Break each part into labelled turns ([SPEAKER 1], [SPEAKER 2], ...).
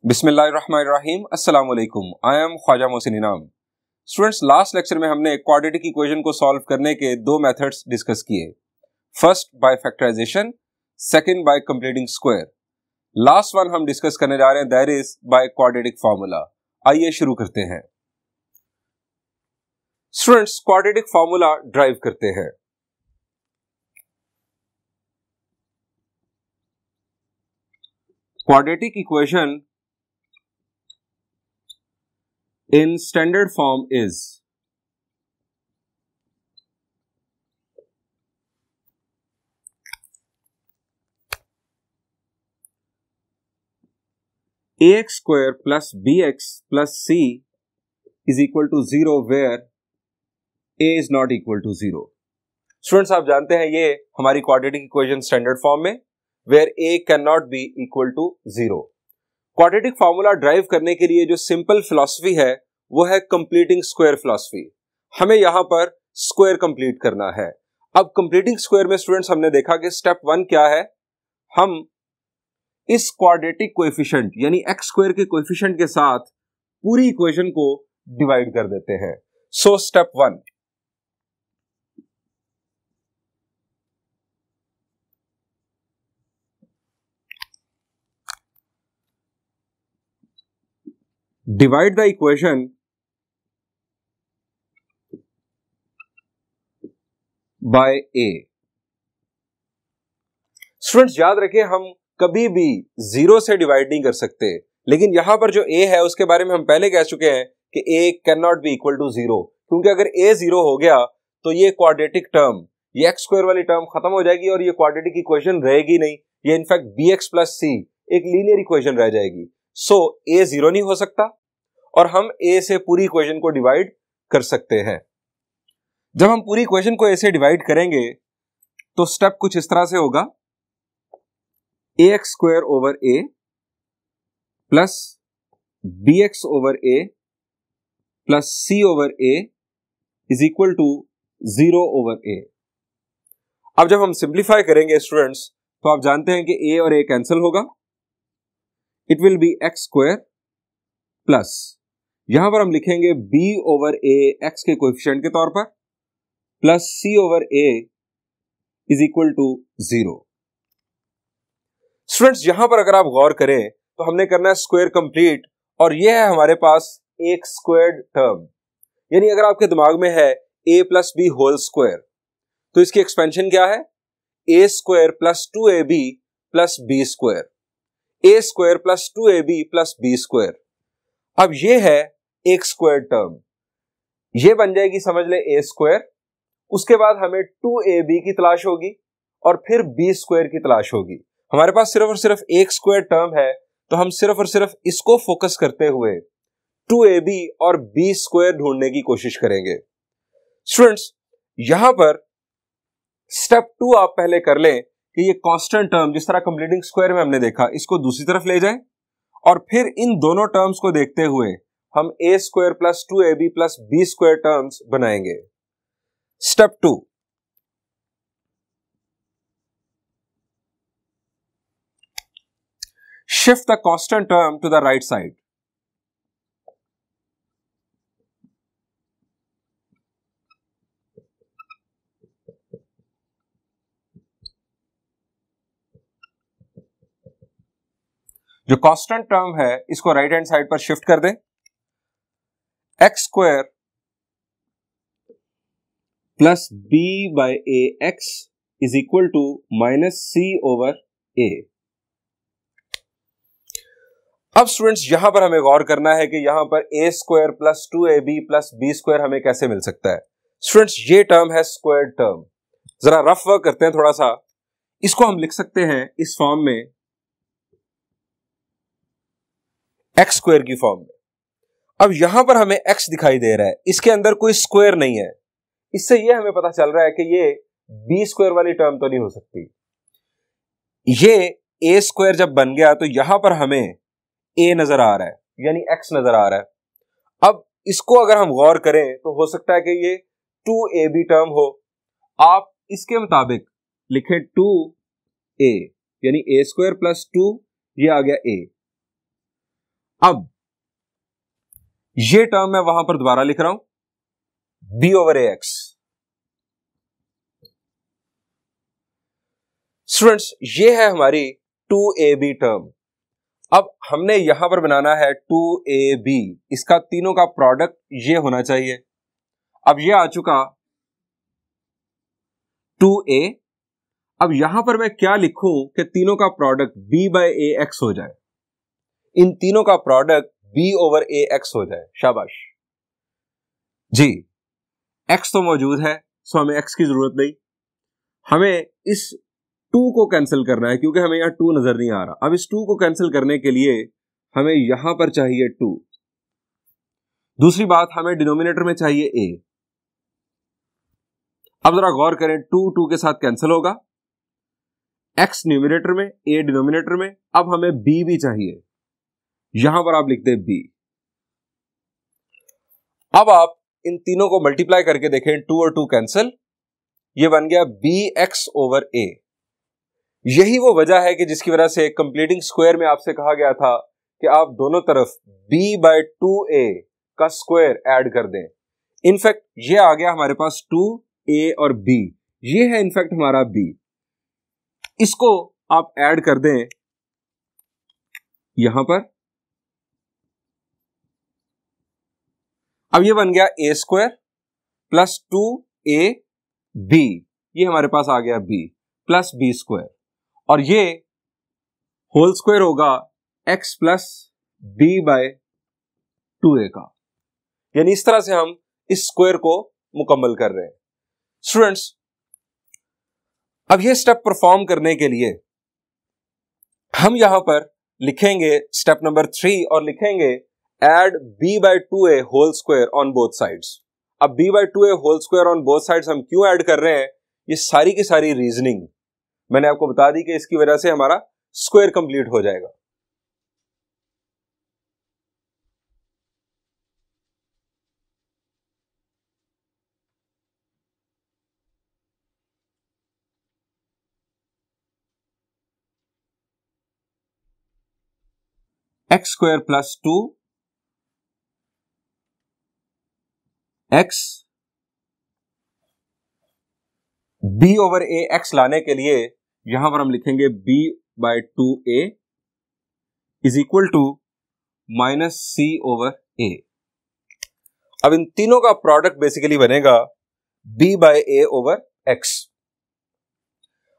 [SPEAKER 1] बिस्मिल्लाहिर्रहमानिर्रहीम अस्सलाम वालेकुम। आई एम ख्वाजा मोहसिन इनाम। स्टूडेंट्स, लास्ट लेक्चर में हमने क्वाड्रेटिक इक्वेशन को सॉल्व करने के दो मेथड्स डिस्कस किए। First by factorisation, second by completing square. Last one हम डिस्कस करने जा रहे हैं, that is by quadratic formula. आइए शुरू करते हैं। स्टूडेंट्स, क्वाड्रेटिक फार्मूला ड्राइव करते हैं। Quadratic equation in standard form is ax square plus bx plus c is equal to 0 where a is not equal to 0। Students, आप जानते हैं ये हमारी क्वाड्रेटिक इक्वेशन स्टैंडर्ड फॉर्म में where a cannot be equal to 0। Quadratic formula drive करने के लिए जो सिंपल फिलॉसफी है वो है कंप्लीटिंग स्क्वायर फिलॉसफी। हमें यहां पर स्क्वायर कंप्लीट करना है। अब कंप्लीटिंग स्क्वायर में स्टूडेंट्स हमने देखा कि स्टेप 1 क्या है, हम इस क्वाड्रेटिक कोएफिशिएंट यानी एक्स स्क्वायर के कोएफिशिएंट के साथ पूरी इक्वेशन को डिवाइड कर देते हैं। So step 1, divide the equation by A. Students, याद रखें हम कभी भी 0 से डिवाइड नहीं कर सकते, लेकिन यहां पर जो a है उसके बारे में हम पहले कह चुके हैं कि a can not be equal to 0, क्योंकि अगर a 0 हो गया तो ये क्वाड्रेटिक टर्म, ये एक्स स्क्वायर वाली टर्म खत्म हो जाएगी और ये क्वाड्रेटिक इक्वेशन रहेगी नहीं। ये इनफैक्ट bx प्लस c एक लीनियर इक्वेशन रह जाएगी। सो a 0 नहीं हो सकता और हम a से पूरी इक्वेशन को डिवाइड कर सकते हैं। जब हम पूरी इक्वेशन को a से डिवाइड करेंगे तो स्टेप कुछ इस तरह से होगा, ax square over a plus bx over a plus c over a is equal to 0 over a। अब जब हम सिंप्लीफाई करेंगे स्टूडेंट्स तो आप जानते हैं कि a और a कैंसिल होगा, it will be x square plus यहां पर हम लिखेंगे b ओवर a x के कोएफिशिएंट के तौर पर plus c over a is equal to 0। Students, यहां पर अगर आप गौर करें तो हमने करना है स्क्वायर कंप्लीट, और यह है हमारे पास एक स्क्वायर्ड टर्म। यानी अगर आपके दिमाग में है a plus B whole square, तो इसकी एक्सपेंशन क्या है, a square plus 2ab plus B square, a square plus 2ab plus B square. अब यह है एक स्क्वायर टर्म, यह बन जाएगी समझ ले a स्क्वायर। उसके बाद हमें 2ab की तलाश होगी और फिर b स्क्वायर की तलाश होगी। हमारे पास सिर्फ और सिर्फ एक स्क्वायर टर्म है, तो हम सिर्फ और सिर्फ इसको फोकस करते हुए 2ab और b स्क्वायर ढूंढने की कोशिश करेंगे। स्टूडेंट्स, यहां पर स्टेप 2 आप पहले कर लें कि ये कांस्टेंट टर्म जिस तरह कंप्लीटिंग स्क्वायर में हमने देखा इसको दूसरी तरफ ले जाएं, और फिर इन दोनों टर्म्स को देखते हुए हम a square plus 2ab plus b square terms बनाएंगे। Step 2, shift the constant term to the right side। जो कांस्टेंट टर्म है इसको राइट हैंड साइड पर शिफ्ट कर दें। X square plus B by A x is equal to minus C over A. अब students, यहां पर हमें गौर करना है कि यहां पर a square plus 2ab plus b square हमें कैसे मिल सकता है। स्टूडेंट्स, ये टर्म है स्क्वायर टर्म। जरा रफ वर्क करते हैं थोड़ा सा। इसको हम लिख सकते हैं इस फॉर्म में, एक्स स्क्वायर की फॉर्म में। अब यहां पर हमें x दिखाई दे रहा है, इसके अंदर कोई स्क्वायर नहीं है, इससे यह हमें पता चल रहा है कि ये b स्क्वायर वाली टर्म तो नहीं हो सकती। ये a स्क्वायर जब बन गया तो यहां पर हमें a नजर आ रहा है, यानी x नजर आ रहा है। अब इसको अगर हम गौर करें तो हो सकता है कि ये 2ab टर्म हो। आप इसके मुताबिक लिखें 2a, यानी a स्क्वायर प्लस 2, ये आ गया a। अब ये टर्म मैं वहां पर दोबारा लिख रहा हूं b over a x. Students, ये है हमारी 2ab टर्म। अब हमने यहां पर बनाना है 2ab, इसका तीनों का प्रोडक्ट ये होना चाहिए। अब ये आ चुका 2a। अब यहां पर मैं क्या लिखूं कि तीनों का product b bye A x हो जाए, इन तीनों का product b over a x हो जाए। शाबाश जी, x तो मौजूद है सो हमें x की जरूरत नहीं, हमें इस 2 को कैंसिल करना है क्योंकि हमें यहां 2 नजर नहीं आ रहा। अब इस 2 को कैंसिल करने के लिए हमें यहां पर चाहिए 2। दूसरी बात, हमें डिनोमिनेटर में चाहिए a। अब जरा गौर करें, 2 2 के साथ कैंसिल होगा, x न्यूमिनेटर में a डिनोमिनेटर में। अब हमें b भी चाहिए, यहां पर आप लिखते हैं b। अब आप इन तीनों को मल्टीप्लाई करके देखें, 2 और 2 कैंसिल, ये बन गया bx ओवर a। यही वो वजह है कि जिसकी वजह से कंप्लीटिंग स्क्वायर में आपसे कहा गया था कि आप दोनों तरफ b बाय 2a का स्क्वायर ऐड कर दें। इनफैक्ट ये आ गया हमारे पास 2a और b, ये है इनफैक्ट हमारा b। इसको आप ऐड कर दें यहां पर। अब ये बन गया a स्क्वायर प्लस 2ab, ये हमारे पास आ गया b प्लस b स्क्वायर, और ये होल स्क्वायर होगा x plus b by 2a का। यानी इस तरह से हम इस स्क्वायर को मुकम्मल कर रहे हैं। स्टूडेंट्स, अब ये स्टेप परफॉर्म करने के लिए हम यहां पर लिखेंगे स्टेप नंबर 3 और लिखेंगे add b by 2a whole square on both sides. अब b by 2a whole square on both sides हम क्यों ऐड कर रहे हैं, ये सारी की सारी रीजनिंग मैंने आपको बता दी कि इसकी वजह से हमारा स्क्वायर कंप्लीट हो जाएगा। X square plus 2 x, b over a x लाने के लिए यहां पर हम लिखेंगे b by 2a is equal to minus c over a। अब इन तीनों का प्रोडक्ट बेसिकली बनेगा b by a over x।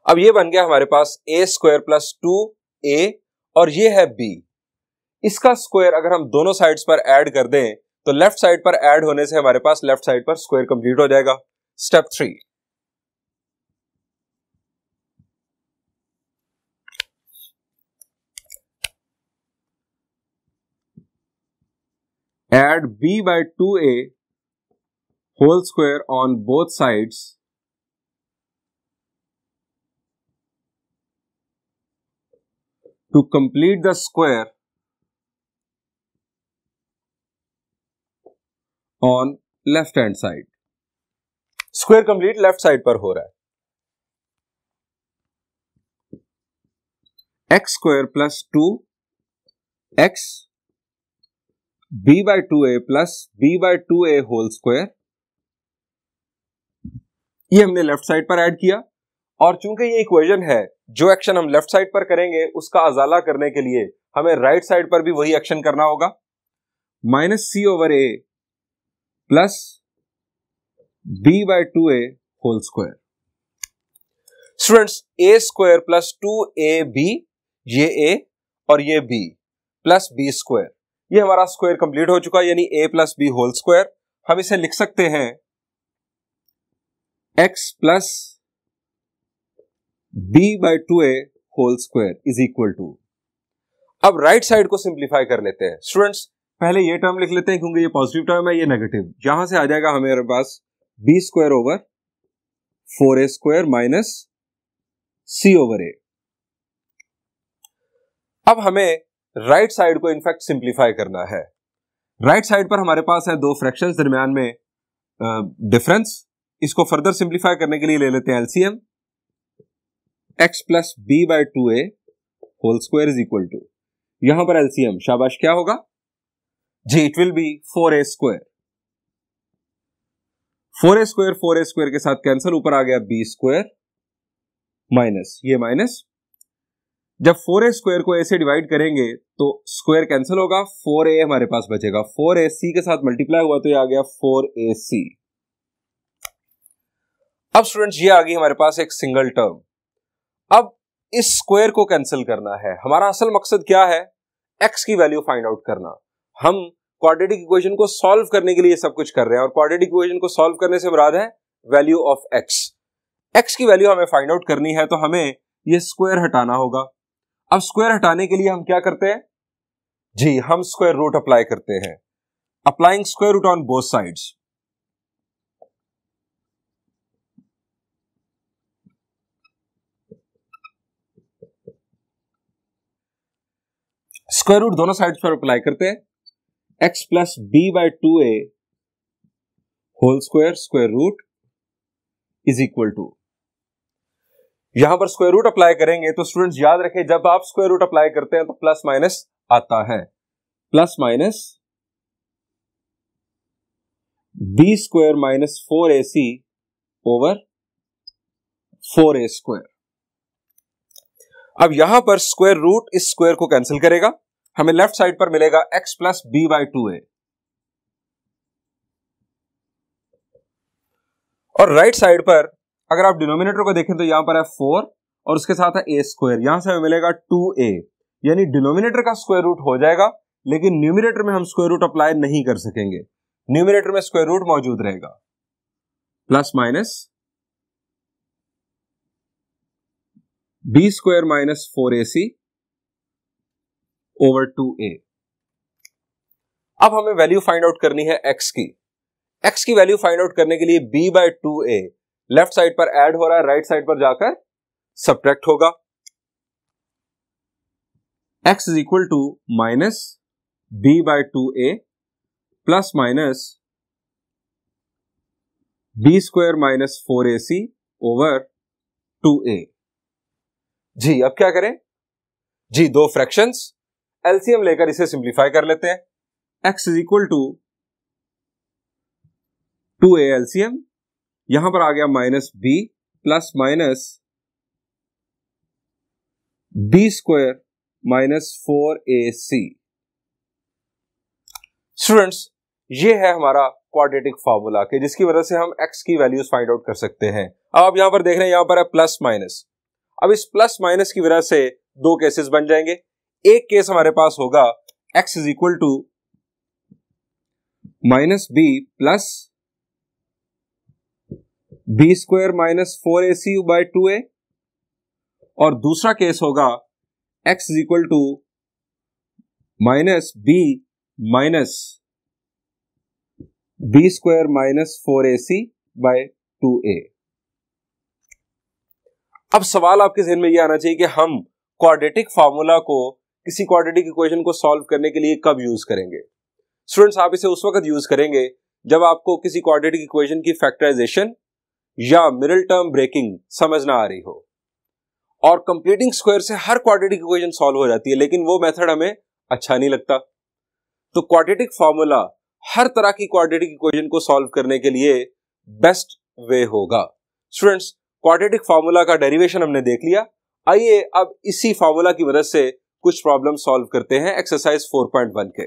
[SPEAKER 1] अब ये बन गया हमारे पास a स्क्वायर प्लस 2a और ये है b। इसका स्क्वायर अगर हम दोनों साइड्स पर ऐड कर दें तो लेफ्ट साइड पर ऐड होने से हमारे पास लेफ्ट साइड पर स्क्वायर कंप्लीट हो जाएगा। Step 3, add b by 2a whole square on both sides to complete the square on left hand side। Square complete left side पर हो रहा है। X square plus 2 x b by 2a plus b by 2a whole square, ये हमने left side पर add किया। और चूंकि ये इक्वेशन है, जो एक्शन हम लेफ्ट साइड पर करेंगे उसका अजाला करने के लिए हमें राइट साइड पर भी वही एक्शन करना होगा। Minus c over a plus b by 2a whole square. Students, a square plus 2ab, ये a और ये b प्लस b स्क्वायर, ये हमारा स्क्वायर कंप्लीट हो चुका, यानी a plus b whole square. हम इसे लिख सकते हैं x plus b by 2a whole square is equal to. अब राइट साइड को सिंप्लीफाई कर लेते हैं। स्टूडेंट्स, पहले ये टर्म लिख लेते हैं क्योंकि ये पॉजिटिव टर्म है, ये नेगेटिव। यहां से आ जाएगा हमारे पास b square over 4a square minus c over a। अब हमें राइट साइड को इनफैक्ट सिंप्लीफाई करना है। राइट साइड पर हमारे पास है दो फ्रैक्शंस, दरमियान में डिफरेंस। इसको फर्दर सिंप्लीफाई करने के लिए ले लेते हैं LCM. x plus b by 2a whole square is equal to, यहां पर एलसीएम, शाबाश, क्या होगा जी it will be 4a square. 4a square के साथ कैंसिल, ऊपर आ गया b स्क्वायर माइनस ये माइनस। जब 4a स्क्वायर को a से डिवाइड करेंगे तो स्क्वायर कैंसिल होगा, 4a हमारे पास बचेगा। 4a c के साथ मल्टीप्लाई हुआ तो ये आ गया 4ac। अब स्टूडेंट्स ये आ गई हमारे पास एक सिंगल टर्म। अब इस स्क्वायर को कैंसिल करना है। हमारा असल मकसद क्या है? x की वैल्यू फाइंड आउट करना। हम क्वाड्रेटिक इक्वेशन को सॉल्व करने के लिए सब कुछ कर रहे हैं और क्वाड्रेटिक इक्वेशन को सॉल्व करने से मुराद है वैल्यू ऑफ x की वैल्यू हमें फाइंड आउट करनी है, तो हमें ये स्क्वायर हटाना होगा। अब स्क्वायर हटाने के लिए हम क्या करते हैं? जी हम स्क्वायर रूट अप्लाई करते हैं। Applying square root on both sides. Square root दोनों साइड्स पर अप्लाई करते हैं। x plus b by 2a whole square square root is equal to, यहां पर स्क्वायर रूट अप्लाई करेंगे तो स्टूडेंट्स याद रखें जब आप स्क्वायर रूट अप्लाई करते हैं तो प्लस माइनस आता है। Plus minus b square minus 4ac over 4a square. अब यहां पर स्क्वायर रूट इस स्क्वायर को कैंसिल करेगा, हमें लेफ्ट साइड पर मिलेगा x plus b by 2a और राइट साइड पर अगर आप डिनोमिनेटर को देखें तो यहां पर है 4 और उसके साथ है a स्क्वायर, यहां से हमें मिलेगा 2a, यानी डिनोमिनेटर का स्क्वायर रूट हो जाएगा लेकिन न्यूमरेटर में हम स्क्वायर रूट अप्लाई नहीं कर सकेंगे, न्यूमरेटर में स्क्वायर रूट मौजूद रहेगा। Plus minus b square minus 4ac over 2a। अब हमें वैल्यू फाइंड आउट करनी है x की। x की वैल्यू फाइंड आउट करने के लिए b by 2a left side पर ऐड हो रहा है, राइट साइड पर जाकर सब्ट्रैक्ट होगा। x is equal to minus b by 2a plus minus b square minus 4ac over 2a। जी अब क्या करें? जी दो फ्रैक्शंस, एलसीएम लेकर इसे सिंप्लीफाई कर लेते हैं। x is equal to 2a LCM, यहां पर आ गया minus b plus minus b square minus 4ac। Students ये है हमारा क्वाड्रेटिक फार्मूला के जिसकी वजह से हम x की वैल्यूज फाइंड आउट कर सकते हैं। अब आप यहां पर देख रहे हैं यहां पर है प्लस माइनस। अब इस प्लस माइनस की वजह से दो केसेस बन जाएंगे। एक केस हमारे पास होगा x is equal to minus b plus b square minus 4ac by 2a और दूसरा केस होगा x is equal to minus b minus b square minus 4ac by 2a। अब सवाल आपके जहन में यह आना चाहिए कि हम क्वाड्रेटिक फार्मूला को किसी क्वाड्रेटिक इक्वेशन को सॉल्व करने के लिए कब यूज करेंगे? स्टूडेंट्स आप इसे उस वक्त यूज करेंगे जब आपको किसी क्वाड्रेटिक इक्वेशन की फैक्टराइजेशन या मिडिल टर्म ब्रेकिंग समझ ना आ रही हो। और कंप्लीटिंग स्क्वायर से हर क्वाड्रेटिक इक्वेशन सॉल्व हो जाती है लेकिन वो मेथड हमें अच्छा नहीं लगता। तो क्वाड्रेटिक फार्मूला हर तरह की क्वाड्रेटिक इक्वेशन को सॉल्व करने के लिए बेस्ट वे होगा। स्टूडेंट्स क्वाड्रेटिक फार्मूला का डेरिवेशन हमने देख लिया, आइए अब इसी फार्मूला की मदद से कुछ प्रॉब्लम सॉल्व करते हैं एक्सरसाइज 4.1 के।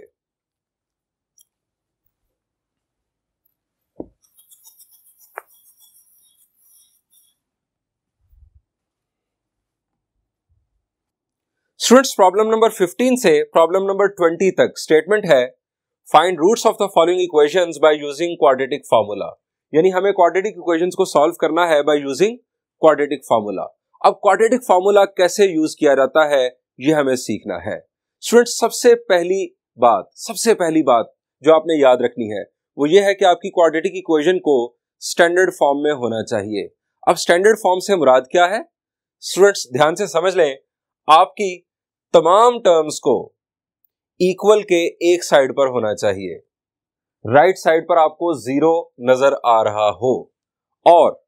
[SPEAKER 1] स्टूडेंट्स प्रॉब्लम नंबर 15 से प्रॉब्लम नंबर 20 तक स्टेटमेंट है find roots of the following equations by using quadratic formula, यानी हमें क्वाड्रेटिक इक्वेशंस को सॉल्व करना है बाय यूजिंग क्वाड्रेटिक फार्मूला। अब क्वाड्रेटिक फार्मूला कैसे यूज किया जाता है यह हमें सीखना है। स्टूडेंट्स सबसे पहली बात जो आपने याद रखनी है वो ये है कि आपकी क्वाड्रेटिक इक्वेशन को स्टैंडर्ड फॉर्म में होना चाहिए। अब स्टैंडर्ड फॉर्म से मुराद क्या है? स्टूडेंट्स ध्यान से समझ लें, आपकी तमाम टर्म्स को इक्वल के एक साइड पर होना चाहिए, राइट साइड पर आपको 0 नजर आ रहा हो और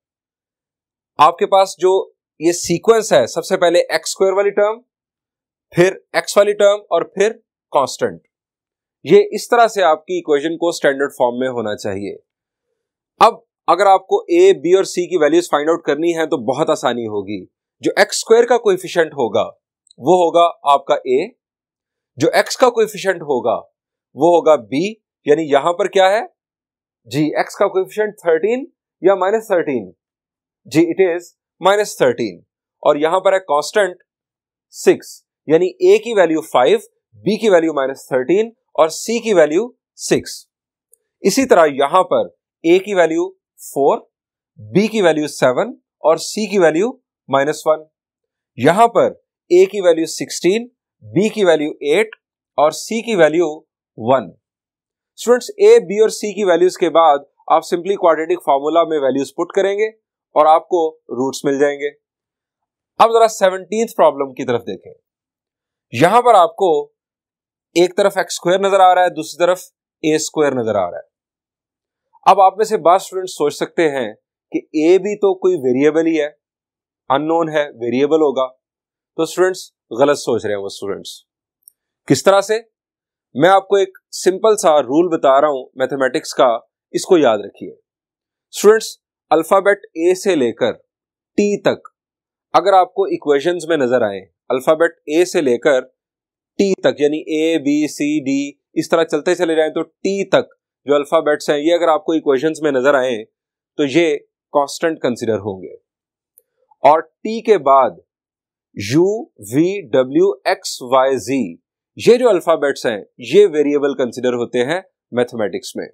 [SPEAKER 1] आपके पास जो ये सीक्वेंस है सबसे पहले x स्क्वायर वाली टर्म, फिर x वाली टर्म और फिर कांस्टेंट, ये इस तरह से आपकी इक्वेशन को स्टैंडर्ड फॉर्म में होना चाहिए। अब अगर आपको a, b और c की वैल्यूज फाइंड आउट करनी है तो बहुत आसानी होगी। जो x स्क्वायर का कोएफिशिएंट होगा वो होगा आपका a, जो x का कोएफिशिएंट होगा वो होगा b, यानी यहां पर क्या है जी, x का कोएफिशिएंट 13 या -13, जी इट इज -13, और यहां पर है कांस्टेंट 6, यानी a की वैल्यू 5, b की वैल्यू -13 और c की वैल्यू 6। इसी तरह यहां पर a की वैल्यू 4, b की वैल्यू 7 और c की वैल्यू -1। यहां पर a की वैल्यू 16, b की वैल्यू 8 और c की वैल्यू 1। स्टूडेंट्स, a, b और c की वैल्यूज के बाद आप सिंपली क्वाड्रेटिक फार्मूला में वैल्यूज पुट करेंगे और आपको रूट्स मिल जाएंगे। अब जरा 17th प्रॉब्लम की तरफ देखें। यहां पर आपको एक तरफ एक्स स्क्वायर नजर आ रहा है, दूसरी तरफ a स्क्वायर नजर आ रहा है। अब आप में से बहुत स्टूडेंट्स सोच सकते हैं कि a भी तो कोई वेरिएबल ही है, अननोन है, वेरिएबल होगा। तो स्टूडेंट्स गलत सोच रहे हैं वो स्टूडेंट्स। किस तरह से? मैं आपको एक सिंपल सा रूल बता रहा हूं मैथमेटिक्स का, इसको याद रखिए। स्टूडेंट्स, अल्फाबेट a से लेकर t तक अगर आपको इक्वेशंस में नजर आए, अल्फाबेट a से लेकर t तक, यानी a, b, c, d इस तरह चलते चले जाएं, तो t तक जो अल्फाबेट्स हैं ये अगर आपको इक्वेशंस में नजर आए तो ये कांस्टेंट कंसीडर होंगे, और t के बाद u, v, w, x, y, z ये जो अल्फाबेट्स हैं ये वेरिएबल कंसीडर होते हैं मैथमेटिक्स में।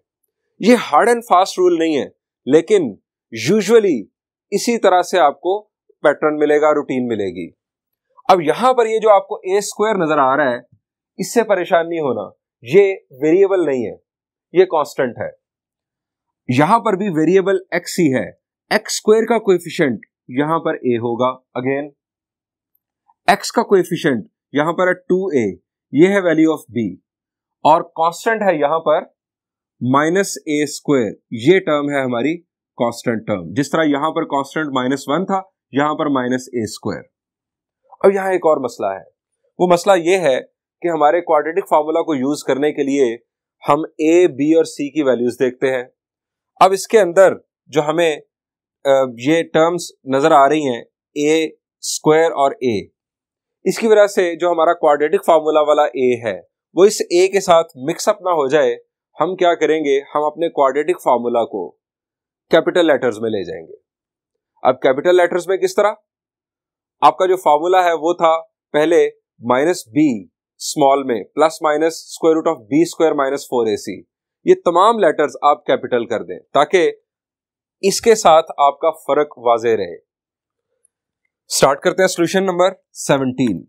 [SPEAKER 1] ये हार्ड एंड फास्ट रूल नहीं है, लेकिन यूजुअली इसी तरह से आपको पैटर्न मिलेगा, रूटीन मिलेगी। अब यहां पर ये जो आपको a स्क्वायर नजर आ रहा है, इससे परेशान नहीं होना, ये वेरिएबल नहीं है, ये कांस्टेंट है। यहां पर भी वेरिएबल x ही है। x स्क्वायर का कोएफिशिएंट यहां पर a होगा, अगेन x का कोएफिशिएंट यहां पर है 2a, ये है वैल्यू ऑफ b, और कांस्टेंट है यहां पर -a स्क्वायर, ये टर्म है हमारी कांस्टेंट टर्म। जिस तरह यहां पर कांस्टेंट -1 था, यहां पर -a स्क्वायर। अब यहां एक और मसला है, वो मसला ये है कि हमारे क्वाड्रेटिक फार्मूला को यूज करने के लिए हम a, b और c की वैल्यूज देखते हैं। अब इसके अंदर जो हमें ये टर्म्स नजर आ रही हैं a स्क्वायर और a, इसकी वजह से जो हमारा क्वाड्रेटिक फार्मूला वाला a है वो इस a के साथ मिक्सअप ना हो जाए, हम क्या करेंगे, हम अपने क्वाड्रेटिक फार्मूला को कैपिटल लेटर्स में ले जाएंगे। अब कैपिटल लेटर्स में किस तरह? आपका जो फार्मूला है वो था पहले -b स्मॉल में plus minus square root of b square -4ac, ये तमाम लेटर्स आप कैपिटल कर दें ताकि इसके साथ आपका फर्क वाज़ेह रहे। स्टार्ट करते हैं solution number 17।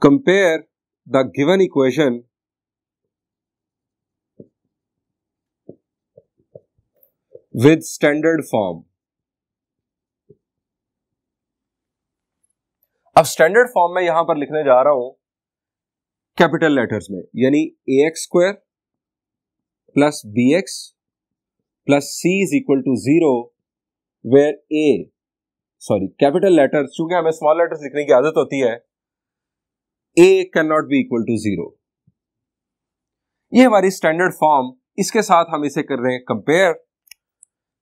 [SPEAKER 1] Compare the given equation with standard form. अब स्टैंडर्ड फॉर्म में यहां पर लिखने जा रहा हूं कैपिटल लेटर्स में, यानी ax square plus bx plus c is equal to 0, where capital letters, चूंकि हमें स्मॉल लेटर्स लिखने की आदत होती है, a can not be equal to 0। ये हमारी स्टैंडर्ड फॉर्म, इसके साथ हम इसे कर रहे हैं कंपेयर।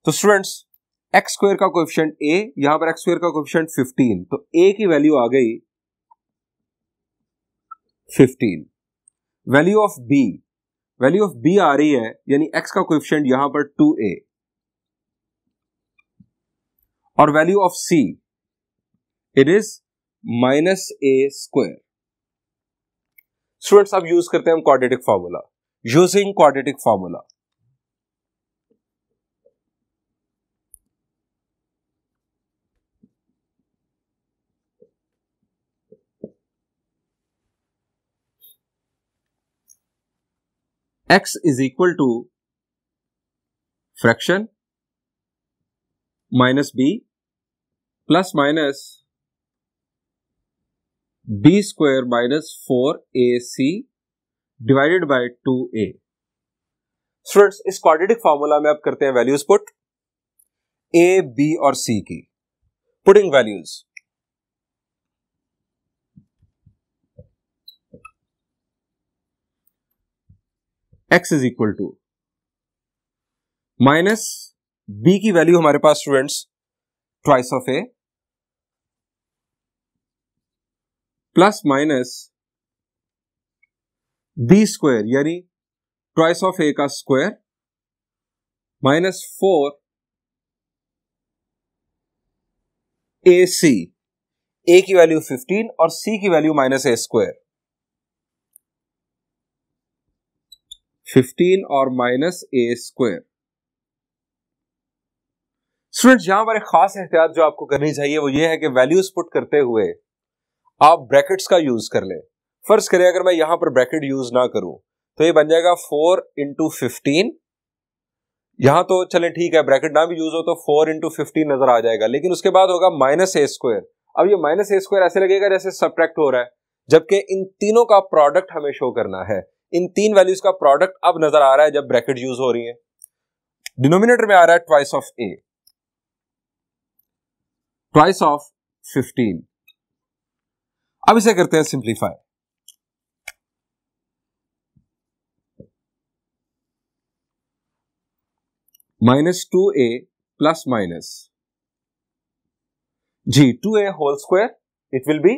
[SPEAKER 1] तो स्टूडेंट्स, एक्स स्क्वायर का कोएफिशिएंट a, यहां पर एक्स स्क्वायर का कोएफिशिएंट 15, तो a की वैल्यू आ गई 15। वैल्यू ऑफ b आ रही है, यानी x का कोएफिशिएंट यहां पर 2a, और value of c it is -a square. Students, अब यूज करते हैं हम quadratic formula. Using quadratic formula, x is equal to fraction -b plus minus b square -4ac divided by 2a। Students, इस quadratic formula में अब करते हैं values put a, b और c की। Putting values, x is equal to minus b की value हमारे पास students twice of a plus minus b square यानी ट्वाइस ऑफ a का स्क्वायर माइनस 4 AC, a की वैल्यू 15 और c की वैल्यू माइनस a स्क्वायर, 15 और माइनस a स्क्वायर। स्टूडेंट्स यहां पर एक खास एहतियात जो आपको करनी चाहिए वो ये है कि वैल्यूज पुट करते हुए आप ब्रैकेट्स का यूज कर लें। फर्ज करें अगर मैं यहां पर ब्रैकेट यूज ना करूं तो ये बन जाएगा 4 इंटू 15, यहां तो चले ठीक है ब्रैकेट ना भी यूज हो तो 4 इंटू 15 नजर आ जाएगा, लेकिन उसके बाद होगा माइनस a स्क्वायर। अब ये माइनस a स्क्वायर ऐसे लगेगा जैसे सबट्रैक्ट हो रहा है, जबकि इन तीनों का प्रोडक्ट हमें शो करना है। इन तीन वैल्यूज का प्रोडक्ट अब नजर आ रहा है जब ब्रैकेट यूज हो रही है। डिनोमिनेटर में आ रहा है twice of a, twice of 15। अब इसे करते हैं simplify, minus 2a plus minus जी 2a whole square, it will be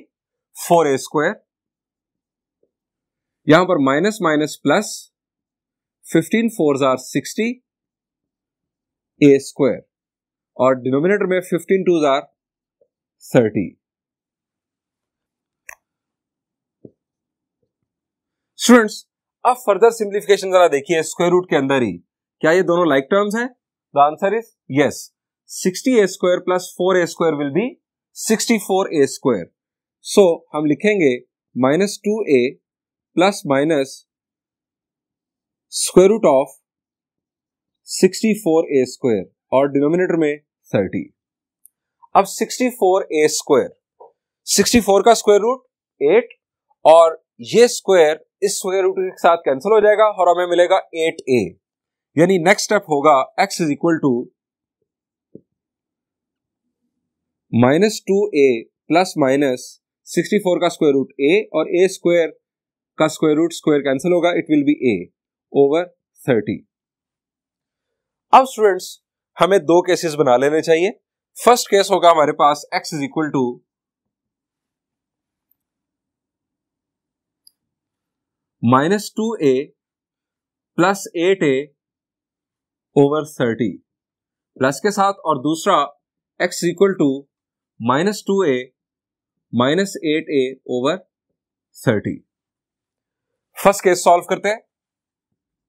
[SPEAKER 1] 4a square, यहां पर minus minus plus 15 4s are 60 a square और डिनोमिनेटर में 15 2s आर 30। स्टूडेंट्स अब फर्दर सिंप्लीफिकेशन जरा देखिए स्क्वायर रूट के अंदर ही, क्या ये दोनों लाइक टर्म्स हैं? The answer is yes, 60a square plus 4a square will be 64a square. So हम लिखेंगे minus 2a plus minus square root of 64a square और डिनोमिनेटर में 30। अब 64a स्क्वायर, 64 का स्क्वायर रूट 8 और ये स्क्वायर इस स्क्वायर रूट के साथ कैंसिल हो जाएगा और हमें मिलेगा 8a, यानी नेक्स्ट स्टेप होगा x is equal to minus 2a plus minus 64 का स्क्वायर रूट a और a स्क्वायर का स्क्वायर रूट स्क्वायर कैंसिल होगा, it will be a over 30। अब स्टूडेंट्स हमें दो केसेस बना लेने चाहिए। फर्स्ट केस होगा हमारे पास x is equal to minus 2a plus 8a over 30 plus के साथ, और दूसरा x equal to minus 2a minus 8a over 30। First case solve करते हैं,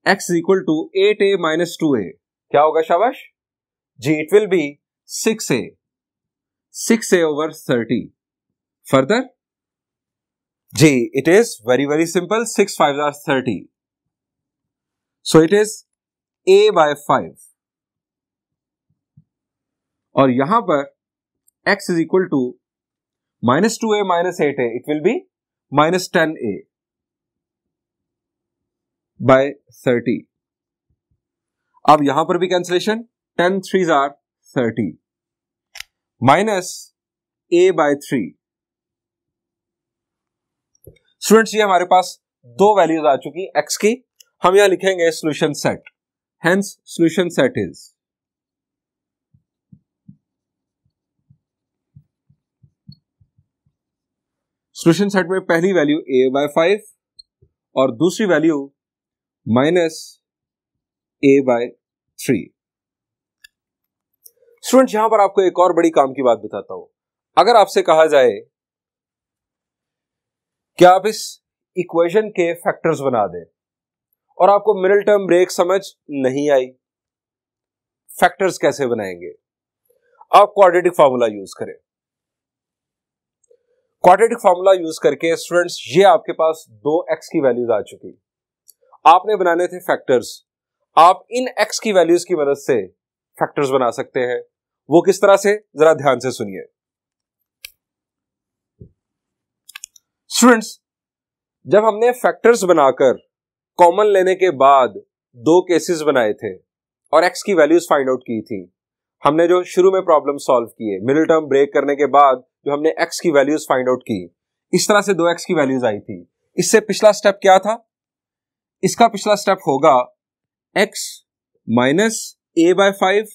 [SPEAKER 1] x equal to 8a minus 2a क्या होगा शाबाश जी, it will be 6a over 30। Further जी it is very simple, 6 5s are 30, so it is a by 5 और यहां पर x is equal to minus 2a minus 8a, it will be minus 10a by 30। अब यहां पर भी cancellation, 10 3s are 30 minus a by 3। Students ये हमारे पास दो वैल्यूज आ चुकी x की, हम यहां लिखेंगे solution set, hence solution set is solution set में पहली वैल्यू a बाय 5 और दूसरी value minus a by 3। Student यहां पर आपको एक और बड़ी काम की बात बताता हूं, अगर आपसे कहा जाए कि आप इस इक्वेशन के फैक्टर्स बना दें और आपको मिडिल टर्म ब्रेक समझ नहीं आई, फैक्टर्स कैसे बनाएंगे? आप क्वाड्रेटिक फार्मूला यूज करें। क्वाड्रेटिक फार्मूला यूज करके स्टूडेंट्स ये आपके पास दो x की वैल्यूज आ चुकी, आपने बनाने थे फैक्टर्स। आप इन x की वैल्यूज की मदद से फैक्टर्स बना सकते हैं। वो किस तरह से, जरा ध्यान से सुनिए। स्टूडेंट्स जब हमने फैक्टर्स बनाकर कॉमन लेने के बाद दो केसेस बनाए थे और x की वैल्यूज फाइंड आउट की थी, हमने जो शुरू में प्रॉब्लम सॉल्व की है, मिडिल टर्म ब्रेक करने के बाद जो हमने x की वैल्यूज फाइंड आउट की, इस तरह से 2x की वैल्यूज आई थी। इससे पिछला स्टेप क्या था? इसका पिछला स्टेप होगा x minus a/5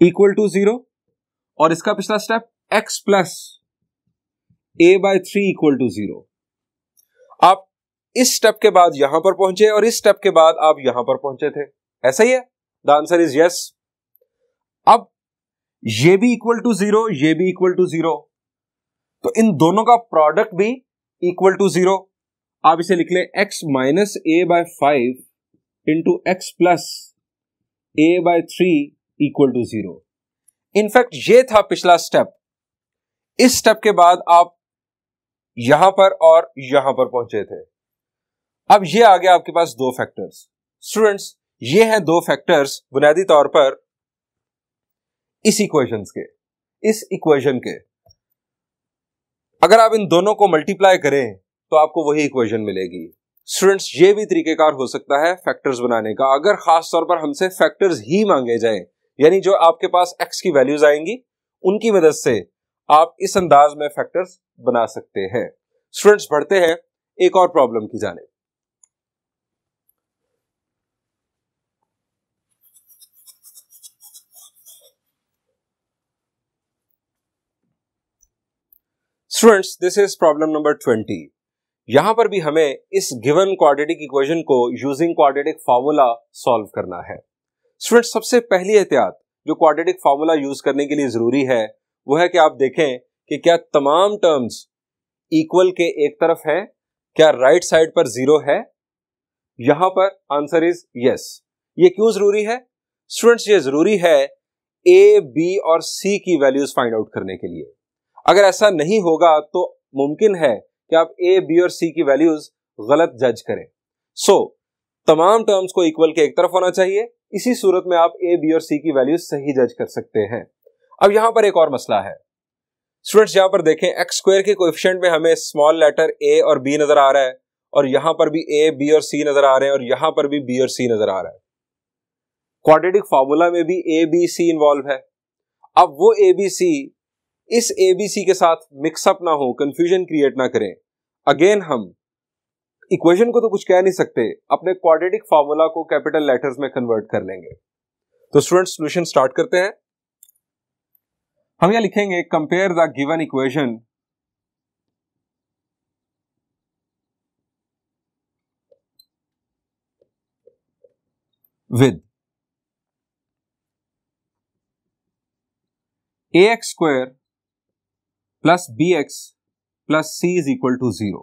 [SPEAKER 1] equal to 0, और इसका पिछला step x plus a/3 equal to 0। आप इस स्टेप के बाद यहां पर पहुंचे और इस स्टेप के बाद आप यहां पर पहुंचे थे, ऐसा ही है? The answer is yes. अब ये भी इक्वल टू 0, ये भी इक्वल टू 0, तो इन दोनों का प्रोडक्ट भी इक्वल टू 0। आप इसे लिख लें x minus a/5 into x plus a/3 equal to 0। In fact ये था पिछला स्टेप। इस स्टेप के बाद आप यहां पर और यहां पर पहुंचे थे। अब ये आ गया आपके पास दो फैक्टर्स। स्टूडेंट्स, ये हैं दो फैक्टर्स बुनियादी तौर पर इस इक्वेशन के। अगर आप इन दोनों को मल्टीप्लाई करें तो आपको वही इक्वेशन मिलेगी। स्टूडेंट्स, ये भी तरीकेकार हो सकता है फैक्टर्स बनाने का, अगर खास तौर पर हमसे फैक्टर्स ही मांगे जाएं, यानी जो आपके पास x की वैल्यूज आएंगी उनकी मदद से आप इस अंदाज में फैक्टर्स बना सकते हैं। स्टूडेंट्स, बढ़ते हैं एक और प्रॉब्लम की जाने। Students, this is problem number 20। यहां पर भी हमें इस गिवन क्वाड्रेटिक इक्वेशन को यूजिंग क्वाड्रेटिक फार्मूला सॉल्व करना है। स्टूडेंट्स, सबसे पहली एहतियात जो क्वाड्रेटिक फार्मूला यूज करने के लिए जरूरी है वो है कि आप देखें कि क्या तमाम टर्म्स इक्वल के एक तरफ है, क्या राइट साइड पर 0 है। यहां पर आंसर इज यस। ये क्यों जरूरी है? स्टूडेंट्स, ये जरूरी है a, b और c की वैल्यूज फाइंड आउट करने के लिए। अगर ऐसा नहीं होगा तो मुमकिन है कि आप a, b और c की वैल्यूज गलत जज करें। तमाम टर्म्स को इक्वल के एक तरफ होना चाहिए, इसी सूरत में आप a, b और c की वैल्यूज सही जज कर सकते हैं। अब यहां पर एक और मसला है। स्टूडेंट्स, यहां पर देखें एक्स स्क्वायर के कोएफिशिएंट में हमें स्मॉल लेटर a और b नजर आ रहा है, और यहां पर भी a, b और c नजर आ रहे हैं, और यहां पर भी b और c नजर आ रहा है। क्वाड्रेटिक फार्मूला में भी a, b, c इन्वॉल्व है। अब वो a, b, c इस a, b, c के साथ मिक्सअप ना हो, कंफ्यूजन क्रिएट ना करें। अगेन हम इक्वेशन को तो कुछ कह नहीं सकते, अपने क्वाड्रेटिक फार्मूला को कैपिटल लेटर्स में कन्वर्ट कर लेंगे। तो स्टूडेंट, सॉल्यूशन स्टार्ट करते हैं। हम यहां लिखेंगे compare the given equation with ax square plus bx plus c is equal to 0।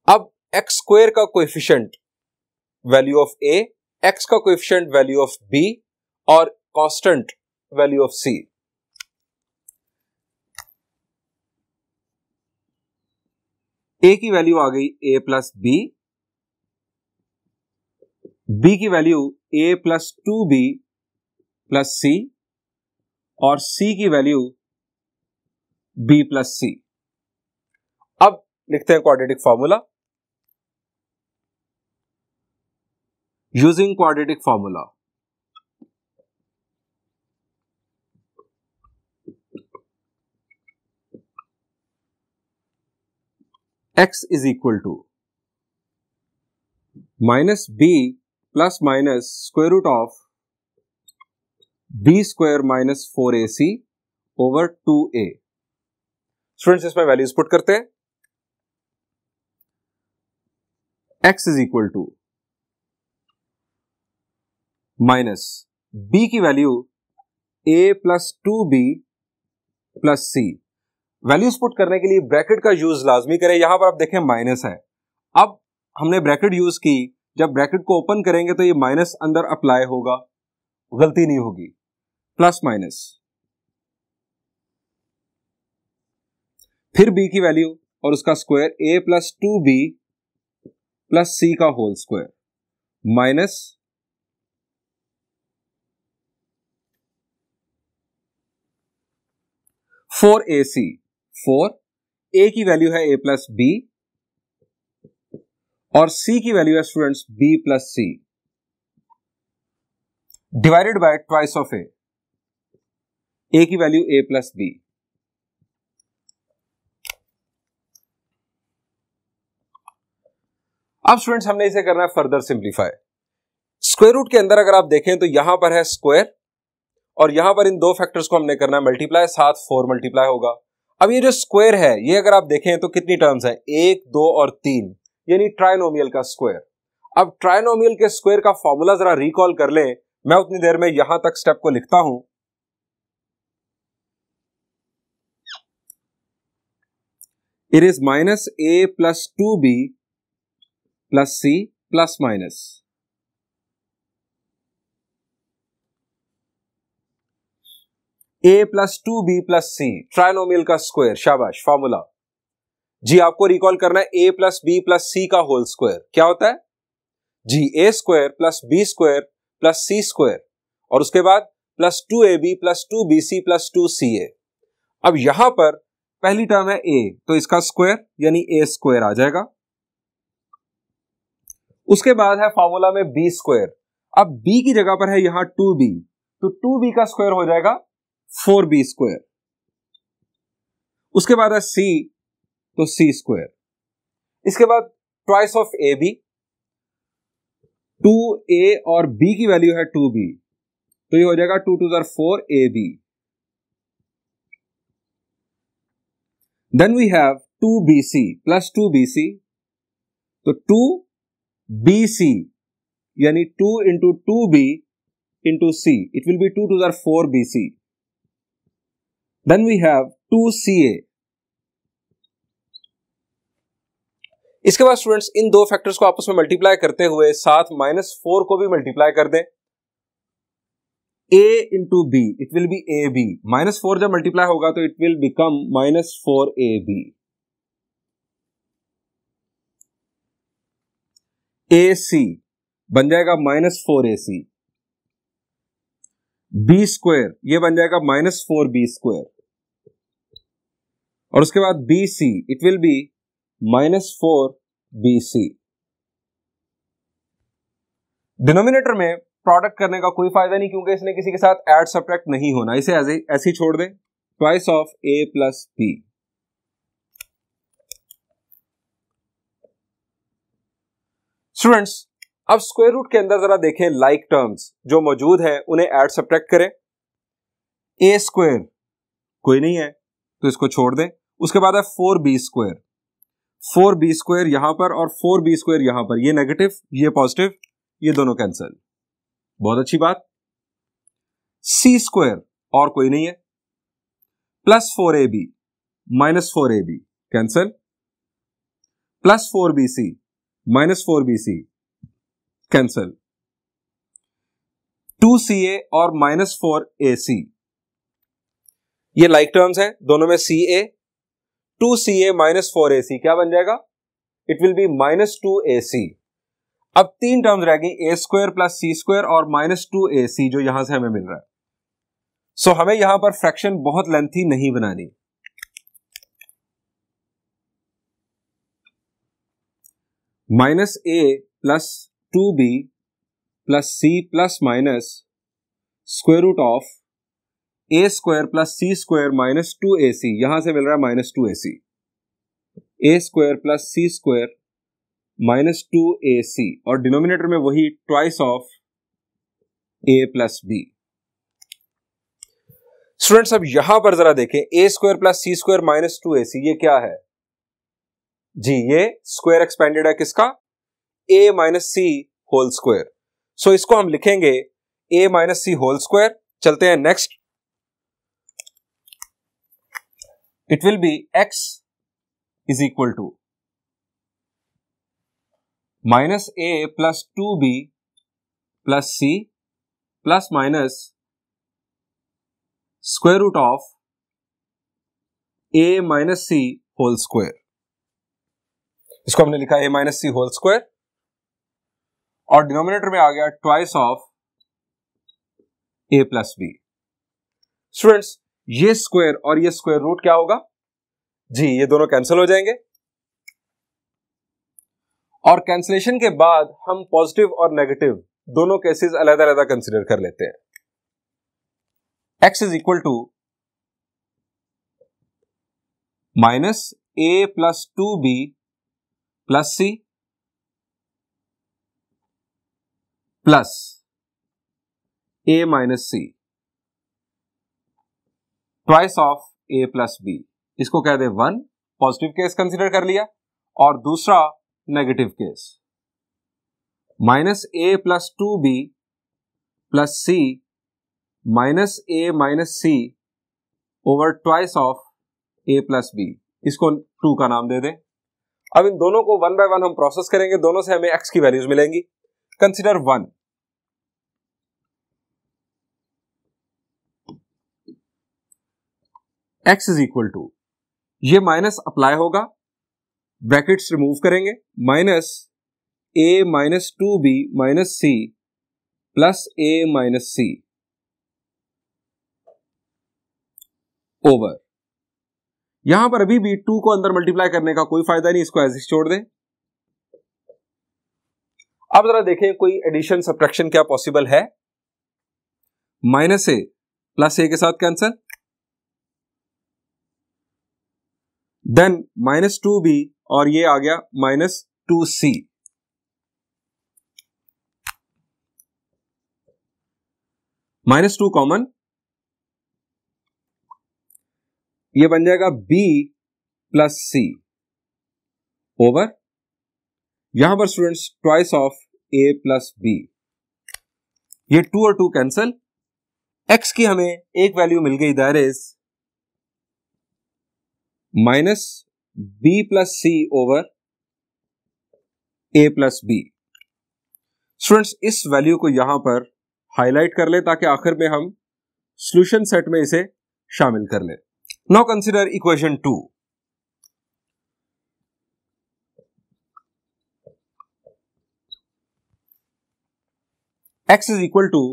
[SPEAKER 1] अब x स्क्वायर का coefficient value of a, x का कोएफिशिएंट वैल्यू ऑफ b और constant value of c। a की वैल्यू आ गई a plus b, b की value a plus 2b plus c और c की वैल्यू b प्लस c। अब लिखते हैं quadratic formula. Using quadratic formula, x is equal to minus b plus minus square root of b square minus 4ac over 2a। Students, इसमें values put करते हैं। x is equal to minus b की value a plus 2b plus c। Values put करने के लिए bracket का use लाजमी करें। यहां पर आप देखें माइनस है। अब हमने ब्रैकेट यूज की, जब ब्रैकेट को ओपन करेंगे तो ये माइनस अंदर अप्लाई होगा, गलती नहीं होगी। प्लस माइनस, फिर b की वैल्यू और उसका square a plus 2b plus c का whole square minus 4ac। 4 a की वैल्यू है a प्लस b और c की वैल्यू है students b plus c। Divided by twice of A की वैल्यू ए प्लस बी। अब स्टूडेंट्स हमने इसे करना है फर्दर सिंप्लीफाई। स्क्वायर रूट के अंदर अगर आप देखें तो यहां पर है स्क्वायर और यहां पर इन दो फैक्टर्स को हमने करना है मल्टीप्लाई, साथ 4 मल्टीप्लाई होगा। अब ये जो स्क्वायर है ये अगर आप देखें तो कितनी टर्म्स है, 1, 2 और 3, यानी ट्राइनोमियल का स्क्वायर। अब ट्राइनोमियल के स्क्वायर का फॉर्मूला जरा रिकॉल कर लें, मैं उतनी देर में यहां तक स्टेप को लिखता हूं। It is minus A plus 2b plus C plus minus A plus 2b plus C, trinomial का स्क्वायर। शाबाश, फॉर्मूला जी आपको रिकॉल करना है, A plus B plus C का होल स्क्वायर क्या होता है जी, A square plus B square plus C square और उसके बाद plus 2ab plus 2bc plus 2ca। अब यहां पर पहली टर्म है a, तो इसका स्क्वायर यानी a स्क्वायर आ जाएगा। उसके बाद है फॉर्मूला में b स्क्वायर। अब b की जगह पर है यहां 2b, तो 2b का स्क्वायर हो जाएगा 4b स्क्वायर। उसके बाद है c, तो c स्क्वायर। इसके बाद ट्वाइस ऑफ ab, 2a और b की वैल्यू है 2b, तो ये हो जाएगा 2 2 4ab। Then we have 2bc plus 2bc, तो 2bc यानी 2 into 2b into c, it will be 2 2 4bc। Then we have 2ca। इसके बाद स्टूडेंट्स इन दो फैक्टर्स को आपस में मल्टीप्लाई करते हुए साथ -4 को भी मल्टीप्लाई कर दें। a into B, it will be ab, -4 जब मल्टीप्लाई होगा तो it will become -4ab। ac बन जाएगा -4ac, b स्क्वायर ये बन जाएगा -4b स्क्वायर और उसके बाद bc it will B -4bc। Denominator में प्रोडक्ट करने का कोई फायदा नहीं क्योंकि इसने किसी के साथ ऐड सब्ट्रैक्ट नहीं होना, इसे ऐसे ही छोड़ दें। Twice of a plus b। Students अब स्क्वायर रूट के अंदर जरा देखें, लाइक टर्म्स जो मौजूद हैं उन्हें ऐड सब्ट्रैक्ट करें। a स्क्वायर कोई नहीं है तो इसको छोड़ दें। उसके बाद है 4b स्क्वायर, 4b स्क्वायर यहां पर और 4b स्क्वायर यहां पर, ये नेगेटिव ये पॉजिटिव, ये दोनों कैंसिल, बहुत अच्छी बात। c स्क्वायर और कोई नहीं है, plus 4ab minus 4ab cancel, plus 4bc minus 4bc cancel, 2ca और -4ac, ये लाइक टर्म्स हैं दोनों में ca, 2ca माइनस 4ac क्या बन जाएगा, इट विल बी -2ac। अब तीन टर्म्स रह गई, a square plus c square और -2ac जो यहां से हमें मिल रहा है। सो हमें यहां पर फ्रैक्शन बहुत लेंथी नहीं बनानी। -a plus 2b plus c plus minus square root of a square plus c square -2ac, यहां से मिल रहा है -2ac, a square plus c square -2ac और डिनोमिनेटर में वही twice of a plus b। Students अब यहां पर जरा देखें, a square plus c square -2ac ये क्या है जी, ये स्क्वायर एक्सपेंडेड है किसका, a minus c whole square. So इसको हम लिखेंगे a minus c whole square. चलते हैं next, it will be x is equal to -a plus 2b plus c plus minus square root of a minus c whole square. इसको हमने लिखा a minus c whole square और denominator में आ गया twice of a plus b। Students ये square और ये स्क्वायर रूट क्या होगा जी, ये दोनों कैंसिल हो जाएंगे और कैंसिलेशन के बाद हम पॉजिटिव और नेगेटिव दोनों केसेस अलग अलग कंसिडर कर लेते हैं। x is equal to minus a plus 2b plus c plus a minus c twice of a plus b। इसको कह दे 1, पॉजिटिव केस कंसिडर कर लिया, और दूसरा negative case minus a plus 2b plus c minus a minus c over twice of a plus b। इसको 2 का नाम दे दें। अब इन दोनों को 1 बाय 1 हम प्रोसेस करेंगे, दोनों से हमें x की वैल्यूज मिलेंगी। Consider 1, x is equal to, ये माइनस अप्लाई होगा, ब्रैकेट्स रिमूव करेंगे, minus a minus 2b minus c plus a minus c over, यहां पर अभी भी 2 को अंदर मल्टीप्लाई करने का कोई फायदा नहीं, इसको ऐसे छोड़ दें। अब जरा देखें कोई एडिशन सब्ट्रैक्शन क्या पॉसिबल है। माइनस a प्लस a के साथ कैंसिल, देन माइनस 2b और ये आ गया माइनस 2c, माइनस 2 कॉमन, ये बन जाएगा b प्लस c ओवर, यहां पर students twice of a plus b, ये 2 और 2 कैंसिल, x की हमें एक वैल्यू मिल गई, that is minus b plus c over a plus b। Students इस वैल्यू को यहां पर हाईलाइट कर ले ताकि आखिर में हम सॉल्यूशन सेट में इसे शामिल कर ले। Now consider equation 2। x is equal to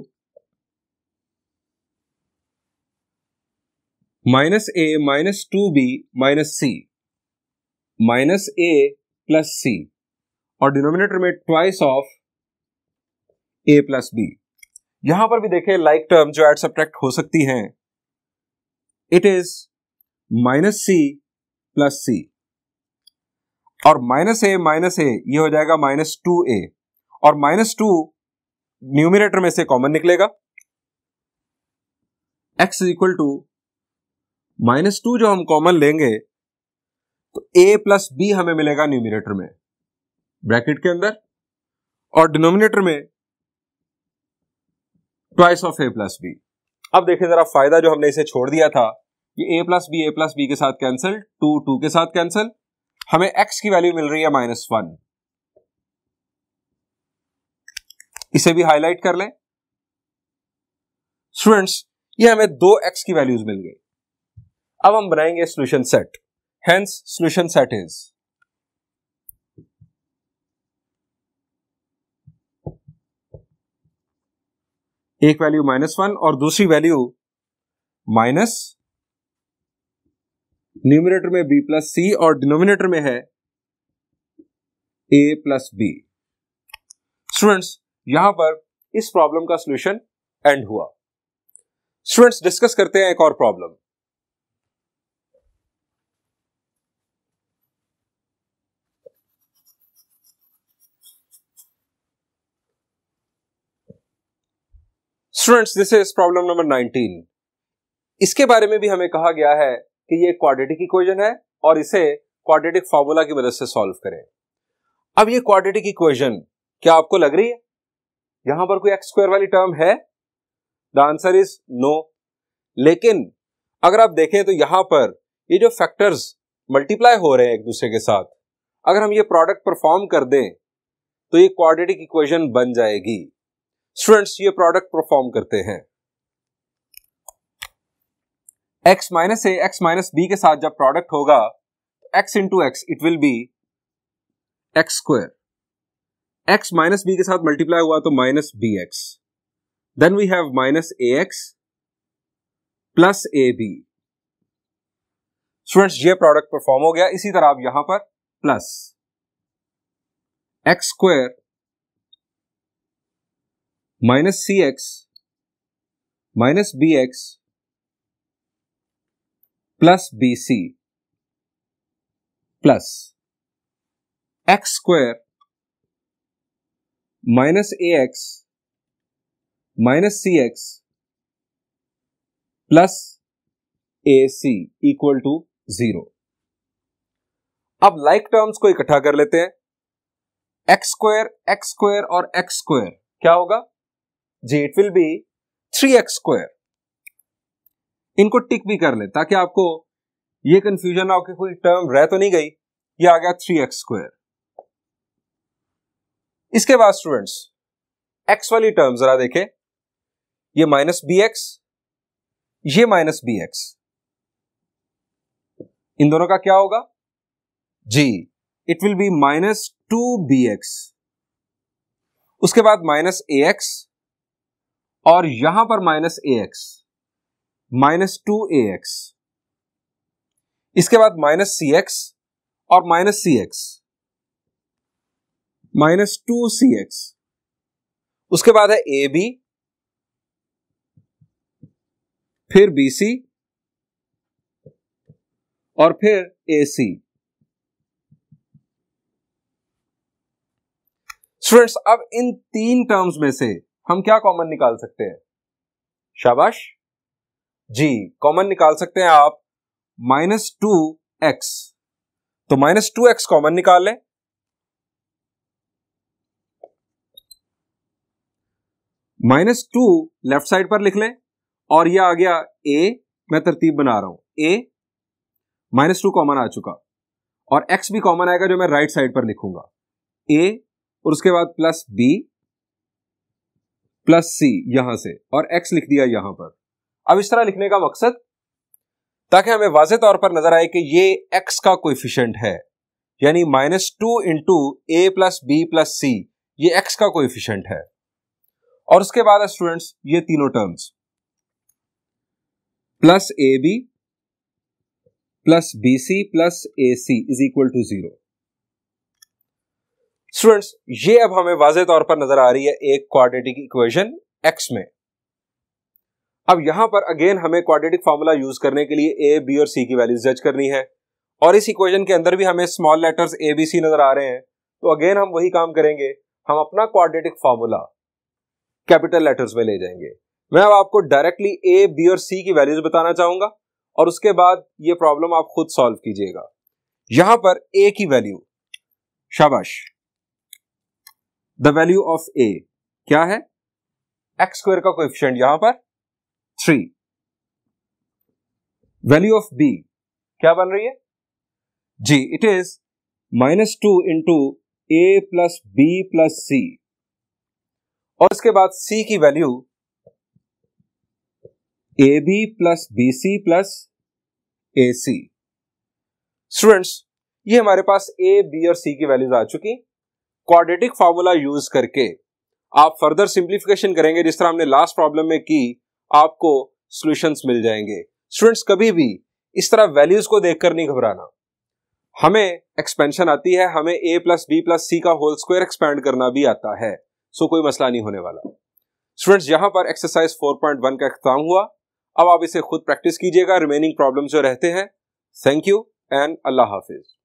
[SPEAKER 1] minus a minus 2b minus c minus a plus c और डिनोमिनेटर में twice of a plus b। यहां पर भी देखें लाइक टर्म जो एड सब्ट्रैक्ट हो सकती हैं, it is minus c plus c और माइनस a ये हो जाएगा माइनस 2a और माइनस 2 न्यूमिनेटर में से कॉमन निकलेगा। x is equal to minus 2 जो हम कॉमन लेंगे तो a प्लस b हमें मिलेगा न्यूमिनेटर में ब्रैकेट के अंदर, और डिनोमिनेटर में twice of a plus b। अब देखें जरा फायदा जो हमने इसे छोड़ दिया था, ये a प्लस बी के साथ कैंसिल, 2 के साथ कैंसिल, हमें x की वैल्यू मिल रही है माइनस 1। इसे भी हाईलाइट कर लें। स्टूडेंट्स ये हमें 2x की वैल्यूज मिल गई। अब हम बनाएंगे solution set, hence solution set is एक वैल्यू माइनस 1 और दूसरी वैल्यू माइनस, न्यूमिनेटर में b प्लस c और डिनोमिनेटर में है a प्लस b। स्टूडेंट्स यहां पर इस प्रॉब्लम का सॉल्यूशन एंड हुआ। स्टूडेंट्स डिस्कस करते हैं एक और problem. Students this is problem number 19। इसके बारे में भी हमें कहा गया है कि ये क्वाड्रेटिक इक्वेशन है और इसे क्वाड्रेटिक फार्मूला की मदद से सॉल्व करें। अब ये क्वाड्रेटिक इक्वेशन क्या आपको लग रही है यहां पर कोई एक्स स्क्वायर वाली टर्म है? The answer is no. लेकिन अगर आप देखें तो यहां पर ये जो फैक्टर्स मल्टीप्लाई हो रहे हैं एक दूसरे के साथ, अगर हम ये प्रोडक्ट परफॉर्म कर दें तो ये क्वाड्रेटिक इक्वेशन बन जाएगी। स्टूडेंट्स ये प्रोडक्ट परफॉर्म करते हैं। x minus A x minus B के साथ जब प्रोडक्ट होगा तो x into x it will be x square, x minus B के साथ मल्टीप्लाई हुआ तो minus B x, then we have minus A x plus A B. Students ये प्रोडक्ट परफॉर्म हो गया। इसी तरह आप यहां पर plus x square minus C x minus B x plus B C plus x square minus A x minus C x plus A C equal to 0। अब like terms को इकट्ठा कर लेते हैं। एक्स स्क्वायर और एक्स स्क्वायर क्या होगा जी, it will be 3x square. इनको टिक भी कर ले ताकि आपको ये कंफ्यूजन ना हो कि कोई टर्म रह तो नहीं गई, ये आ गया 3x स्क्वायर। इसके बाद स्टूडेंट्स x वाली टर्म जरा देखें, ये माइनस बी एक्स, ये माइनस बी एक्स, इन दोनों का क्या होगा जी, it will be minus 2bx। उसके बाद माइनस ax और यहां पर माइनस ax, माइनस 2ax। इसके बाद माइनस cx और माइनस cx, माइनस 2cx। उसके बाद है ab, फिर bc और फिर ac। स्टूडेंट्स अब इन तीन टर्म्स में से हम क्या कॉमन निकाल सकते हैं? शाबाश जी, कॉमन निकाल सकते हैं आप माइनस 2x। तो माइनस 2x कॉमन निकाल लें। माइनस 2 लेफ्ट साइड पर लिख लें और यह आ गया a, मैं तरतीब बना रहा हूं, a माइनस 2 कॉमन आ चुका और x भी कॉमन आएगा जो मैं राइट साइड पर लिखूंगा, a और उसके बाद प्लस b प्लस c यहां से और x लिख दिया यहां पर। अब इस तरह लिखने का मकसद ताकि हमें वाज़ेह तौर पर नजर आए कि ये x का कोएफिशिएंट है, यानी minus 2 into A plus B plus सी, ये x का कोएफिशिएंट है। और उसके बाद स्टूडेंट्स ये तीनों terms plus A B plus B C plus A c is equal to 0। Students ये अब हमें वाज़ेह तौर पर नजर आ रही है एक क्वाड्रेटिक इक्वेशन x में। अब यहां पर अगेन हमें क्वाड्रेटिक फार्मूला यूज करने के लिए a, b और c की वैल्यूज जज करनी है और इस इक्वेशन के अंदर भी हमें small letters a, b, c नजर आ रहे हैं। तो अगेन हम वही काम करेंगे, हम अपना क्वाड्रेटिक फार्मूला कैपिटल लेटर्स में ले जाएंगे। मैं अब आपको डायरेक्टली a, b और c की वैल्यूज बताना चाहूंगा और उसके बाद ये प्रॉब्लम आप खुद सॉल्व कीजिएगा। यहां पर a की वैल्यू, शाबाश, द वैल्यू ऑफ a क्या है? एक्स स्क्वायर का कोएफिशिएंट यहां पर 3। वैल्यू ऑफ b क्या बन रही है जी, it is minus 2 into A plus B plus C और इसके बाद c की value A B plus B C plus A C. Students ये हमारे पास a, b और c की वैल्यूज आ चुकी। क्वाड्रेटिक फार्मूला यूज करके आप फर्दर सिंप्लीफिकेशन करेंगे जिस तरह हमने लास्ट प्रॉब्लम में की, आपको सॉल्यूशंस मिल जाएंगे। स्टूडेंट्स कभी भी इस तरह वैल्यूज को देखकर नहीं घबराना। हमें एक्सपेंशन आती है, हमें a plus B plus C का होल स्क्वायर एक्सपेंड करना भी आता है, सो कोई मसला नहीं होने वाला। स्टूडेंट्स यहां पर एक्सरसाइज 4.1 का इख्तिताम हुआ। अब आप इसे खुद प्रैक्टिस कीजिएगा, रिमेनिंग प्रॉब्लम्स जो रहते हैं। Thank you and Allah Hafiz.